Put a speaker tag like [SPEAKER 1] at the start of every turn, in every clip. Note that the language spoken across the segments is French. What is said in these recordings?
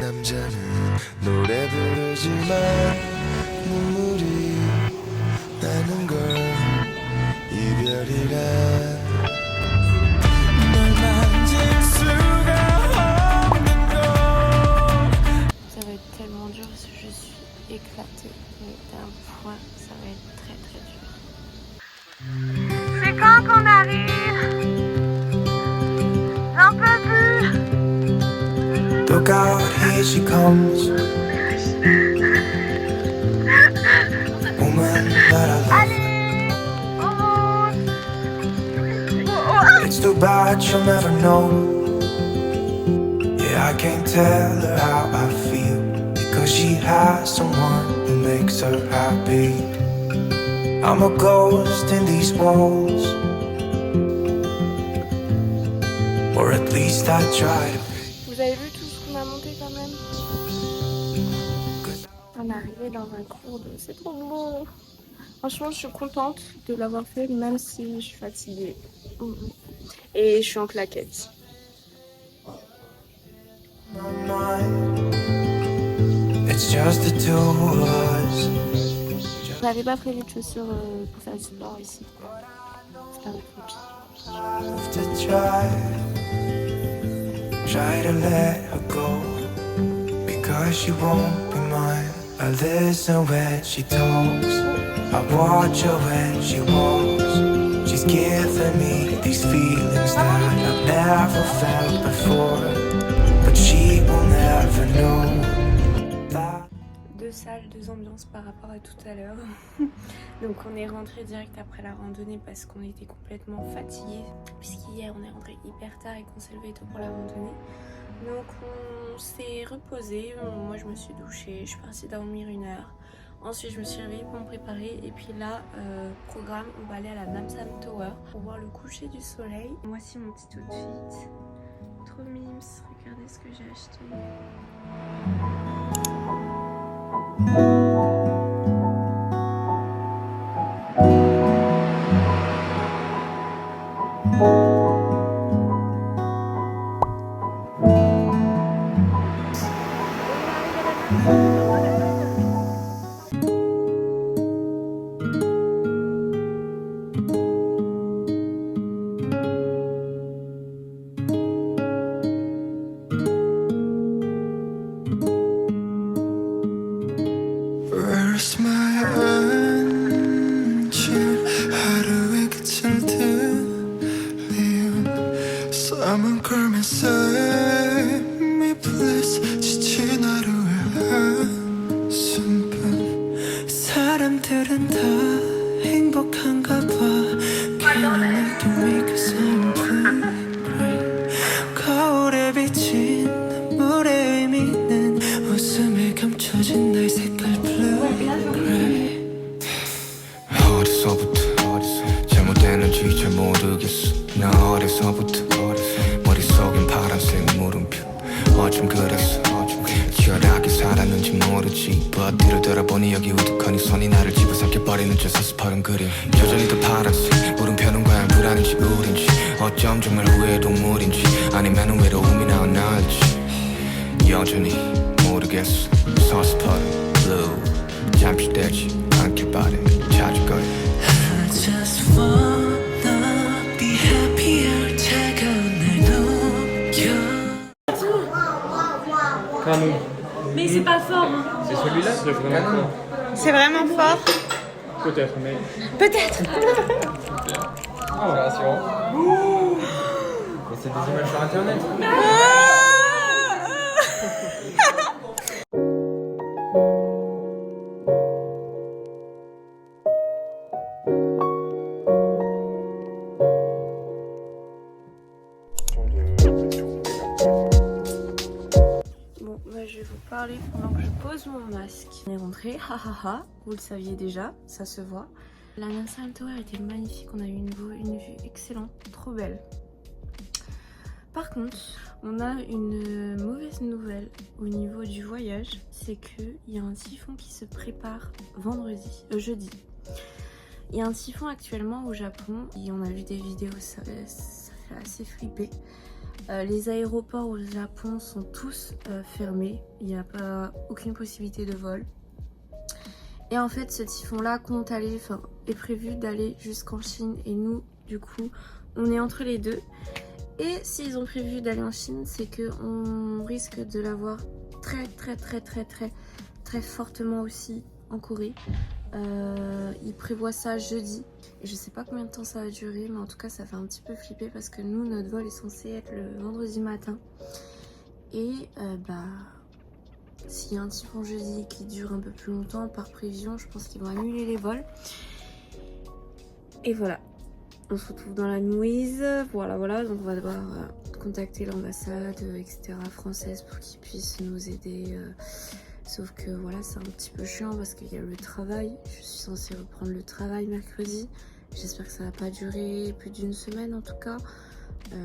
[SPEAKER 1] 남자는 노래 부르지만 눈물이 나는 걸 이별이라 널 만질 수가 없는 걸.
[SPEAKER 2] Ça va être tellement dur parce que je suis éclatée. Mais d'un point, ça va être très très dur.
[SPEAKER 3] C'est quand qu'on arrive? J'en peux plus.
[SPEAKER 1] Look out, here she comes. Woman that I love.
[SPEAKER 3] Allez, on monte.
[SPEAKER 1] It's too bad she'll never know. Yeah, I can't tell her how I feel because she has someone who makes her happy. I'm a ghost in these walls, or at least I try to.
[SPEAKER 2] Vous avez vu tout ce qu'on a monté quand même? On est arrivé dans un cours de... C'est trop beau! Franchement, je suis contente de l'avoir fait, même si je suis fatiguée. Et je suis en claquettes.
[SPEAKER 1] It's just the two of us.
[SPEAKER 2] On n'avait pas prévu de chaussures pour faire du sport ici. C'est pas ma faute.
[SPEAKER 1] To try to let her go because she won't be mine. I listen when she talks, I watch her when she walks. She's giving me these feelings that I've never felt before, but she will never know that.
[SPEAKER 2] Deux salles, deux ambiances par rapport à tout à l'heure. Donc on est rentré direct après la randonnée parce qu'on était complètement fatigués. Puisqu'hier on est rentré hyper tard et qu'on s'est levé tôt pour la randonnée. Donc on s'est reposé. Moi je me suis douchée, je suis partie dormir 1 heure. Ensuite je me suis réveillée pour me préparer. Et puis là, programme, on va aller à la Namsan Tower pour voir le coucher du soleil. Voici mon petit outfit. Trop mimes, regardez ce que j'ai acheté.
[SPEAKER 1] Where's my angel? 하루의 끝은 들리운 Someone come and save me please. 지친 하루의 한숨뿐 사람들은 다 행복한가 봐. Can I make you make a simple rain? 거울에 비친 물의 의미는 웃음에 감춰진 날 색깔 blue gray. 어디서부터 잘못됐는지 잘 모르겠어. 나 어려서부터 머릿속엔 파란색 물음표. 어쩜 그랬어 치열하게 살았는지 모르지. But 뒤를 돌아보니 여기 우두커니 손이 나를 집어삼켜버리는 저 서스퍼른 그림. 여전히 더 파란색 물음표는 과연 불안인지 우린지. 어쩜 정말 후회의 동물인지 아니면 외로움이 나을지 여전히 모르겠어. 서스퍼른 blue 잠시되지 않길 바래. 찾을 거야. I just wanna be happier. 차가운 날 녹여.
[SPEAKER 4] Canon.
[SPEAKER 5] Mais c'est pas fort. Hein.
[SPEAKER 4] C'est celui-là, c'est vraiment fort.
[SPEAKER 2] C'est vraiment fort.
[SPEAKER 4] Peut-être, mais.
[SPEAKER 2] Peut-être.
[SPEAKER 4] Ah, c'est rassurant. Mais c'est des images sur internet.
[SPEAKER 2] Bon, bah, je vais vous parler pendant que je pose mon masque. On est rentré, hahaha, vous le saviez déjà, ça se voit. La Namsan Tower était magnifique, on a eu une vue excellente, trop belle. Par contre, on a une mauvaise nouvelle au niveau du voyage, c'est qu'il y a un typhon qui se prépare jeudi. Il y a un typhon actuellement au Japon et on a vu des vidéos, ça fait assez flipper. Les aéroports au Japon sont tous fermés. Il n'y a aucune possibilité de vol. Et en fait, ce typhon-là est prévu d'aller jusqu'en Chine. Et nous, du coup, on est entre les deux. Et s'ils ont prévu d'aller en Chine, c'est qu'on risque de l'avoir très fortement aussi en Corée. Ils prévoient ça jeudi. Et je sais pas combien de temps ça va durer, mais en tout cas, ça fait un petit peu flipper parce que nous, notre vol est censé être le vendredi matin. Et s'il y a un typhon jeudi qui dure un peu plus longtemps, par prévision, je pense qu'ils vont annuler les vols. Et voilà. On se retrouve dans la nuise, voilà, donc on va devoir contacter l'ambassade, etc. française pour qu'ils puissent nous aider. Sauf que voilà, c'est un petit peu chiant parce qu'il y a le travail. Je suis censée reprendre le travail mercredi. J'espère que ça va pas durer plus d'une semaine en tout cas.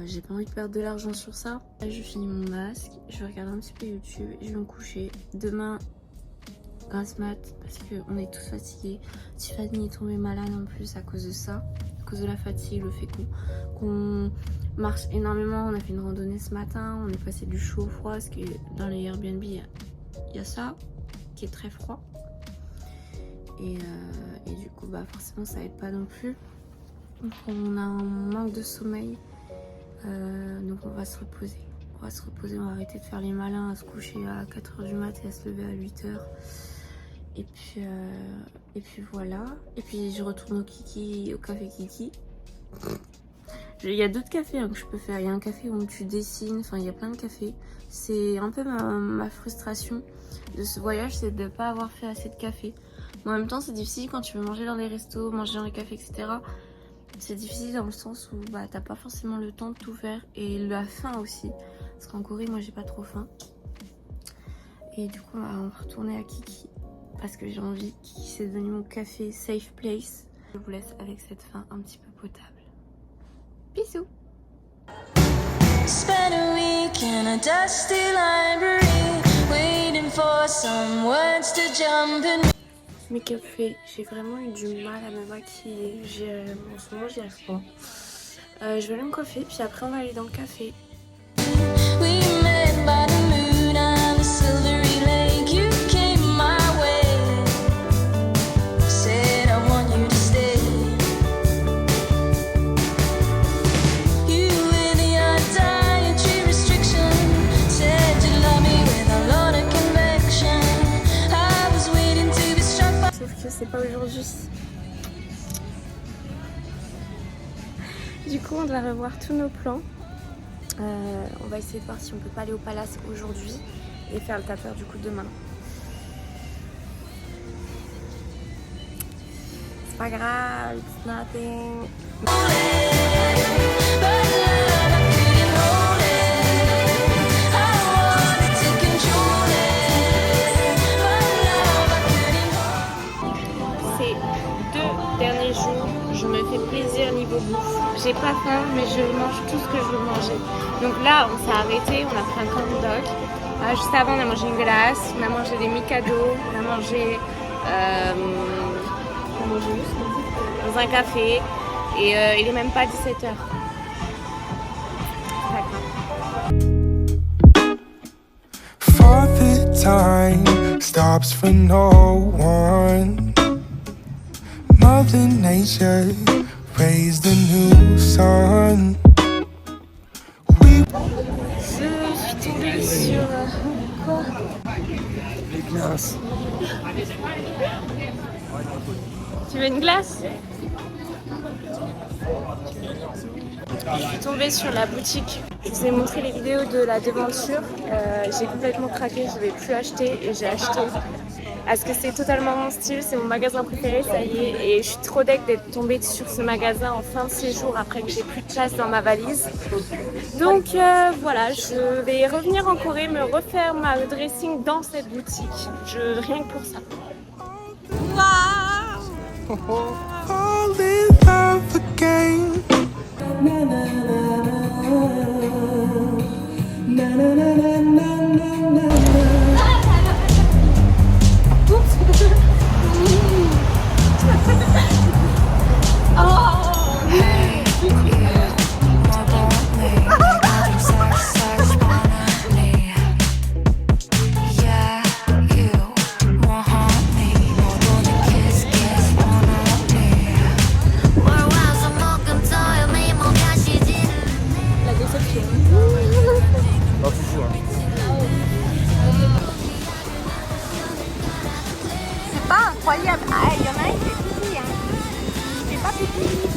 [SPEAKER 2] J'ai pas envie de perdre de l'argent sur ça. Là, je finis mon masque, je vais regarder un petit peu YouTube et je vais me coucher. Demain, grasse mat parce qu'on est tous fatigués. Tiffany est tombée malade en plus à cause de ça. À cause de la fatigue, le fait qu'on marche énormément. On a fait une randonnée ce matin, on est passé du chaud au froid parce que dans les Airbnb il y a ça qui est très froid et du coup forcément ça aide pas non plus, donc on a un manque de sommeil, donc on va se reposer, on va arrêter de faire les malins à se coucher à 4h du mat et à se lever à 8h. Et puis voilà. Et puis je retourne au café Kiki. Il y a d'autres cafés que je peux faire. Il y a un café où tu dessines. Enfin, il y a plein de cafés. C'est un peu ma frustration de ce voyage, c'est de ne pas avoir fait assez de café. Mais en même temps, c'est difficile quand tu veux manger dans les restos, manger dans les cafés, etc. C'est difficile dans le sens où t'as pas forcément le temps de tout faire. Et la faim aussi. Parce qu'en Corée, moi, j'ai pas trop faim. Et du coup, on va retourner à Kiki. Parce que j'ai envie, Kiki c'est devenu mon café safe place. Je vous laisse avec cette fin un petit peu potable. Bisous.
[SPEAKER 6] Spent a week in a dusty library, waiting for some words to jump in.
[SPEAKER 2] Make-up fait, j'ai vraiment eu du mal à me maquiller. En ce moment, j'y arrive pas. Je vais aller me coiffer, puis après, on va aller dans le café.
[SPEAKER 6] We met by the moon and the silvery lake. You came my way. Said I want you to stay. You with your dietary restriction said you love me with a lot of conviction. I was waiting to be struck by.
[SPEAKER 2] Sauf que c'est pas aujourd'hui. Du coup, on doit revoir tous nos plans. On va essayer de voir si on peut pas aller au palace aujourd'hui et faire le tapeur du coup demain. C'est pas grave, it's nothing. Ces 2 derniers jours, je me fais plaisir niveau bouffe. J'ai pas faim, mais je mange tout ce que je veux manger. Donc là, on s'est arrêté, on a pris un corn dog. Juste avant, on a mangé une glace, on a mangé des Mikado, on a mangé dans un café. Et il est même pas 17h. Pas grave.
[SPEAKER 1] For the time stops for no one. Mother Nature raised a new sun.
[SPEAKER 2] Je suis tombée sur quoi?
[SPEAKER 4] Les glaces.
[SPEAKER 2] Tu veux une glace? Je suis tombée sur la boutique. Je vous ai montré les vidéos de la devanture. J'ai complètement craqué, je ne vais plus acheter et j'ai acheté. Parce que c'est totalement mon style, c'est mon magasin préféré, ça y est. Et je suis trop deck d'être tombée sur ce magasin en fin de séjour après que j'ai plus de place dans ma valise. Donc voilà, je vais revenir en Corée, me refaire ma dressing dans cette boutique. Rien que pour ça.
[SPEAKER 1] Fall in love again.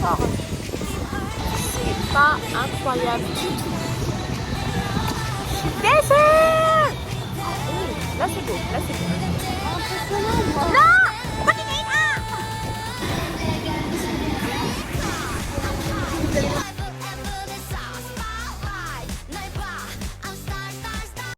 [SPEAKER 2] fort. C'est pas incroyable du tout. Je suis désolée.